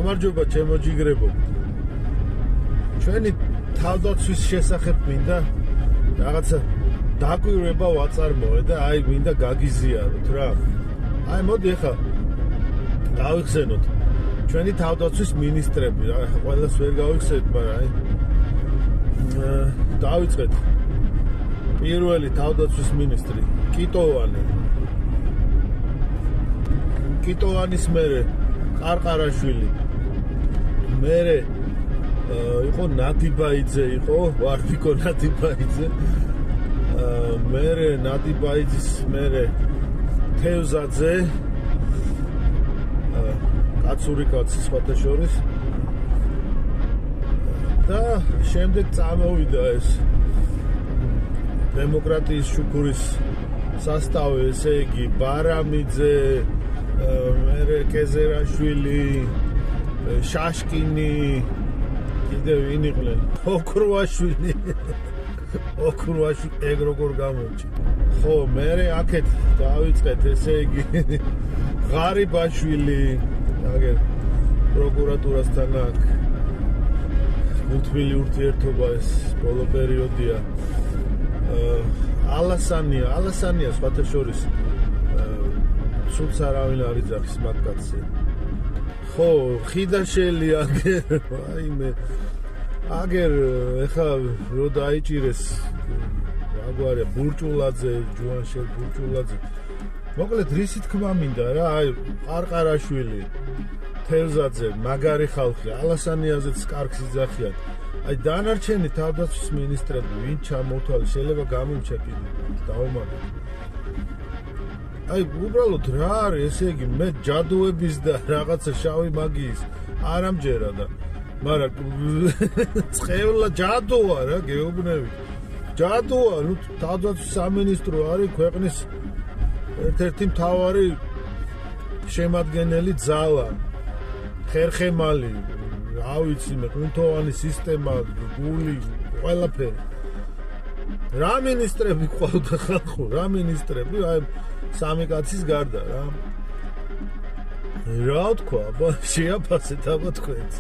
გამარჯობა ჩემო ჯიგრებო. ჩვენი თავდაცვის შესახებ მინდა რაღაცა დაკვირვება ვაწარმოე და აი მინდა გაგიზიაროთ რა. აი მოდი ახლა გავიხსენოთ ჩვენი თავდაცვის მინისტრები რა, ყველას ვერ გავიხსენეთ, მაგრამ აი დავიწყეთ. პირველი თავდაცვის მინისტრი კიტოვანის მერე ყარყარაშვილი, მერე იყო ნადიბაიძე, იყო ვარფიკო ნადიბაიძე, მერე ნადიბაიძის მერე თევზაძე, კაცური კაცი სხვათა შორის და შემდეგ წამოვიდა ეს დემოკრატიის შუქურის სასტავი, ესე იგი ბარამიძე, მერე კეზერაშვილი, შაშკინი, კიდევ ვინ იყვნენ? ოქრუაშვილი ეგ როგორ გამოჩი. ხო, მერე აქეთ დავიწყეთ, ესე იგი ღარიბაშვილი, აგერ პროკურატურასთან აქ გუთბილი ურთიერთობა ეს ბოლო პერიოდია. ალასანია სხვათა შორის სულს არავინ არ იძახის მაგ კაცზე. ხო, ხიდაშელი აგერ ეხლა რო დაიჭირეს აგვარია ბურჭულაძე, ჯუანშელ ბურჭულაძე. მოკლედ რისი თქმა მინდა რა, აი ყარყარაშვილი, თევზაძე, მაგარი ხალხი, ალასანიაზეც კარგს იძახიან. აი დანარჩენი თავდაცვის მინისტრები ვინ ჩამოთვალე, შეიძლება გამომჩა კიდე დაუმატო. აი უბრალოდ რა არის, ესე იგი მე ჯადოების და რაღაცა შავი მაგიის არ ამჯერა და მაგრამ წყევლა ჯადოა რა, გეუბნები. ჯადოა, ნუ თავდაცვის სამინისტრო არის ქვეყნის ერთ-ერთი მთავარი შემადგენელი ძალა, ხერხემალი, რა ვიცი მე, კუნთოვანი სისტემა, გული, ყველაფერი. რა მინისტრები ყავდა ხალხო, რა მინისტრები, აი სამი კაცის გარდა რა. რა თქვა, შეაფასეთ აბა თქვენც.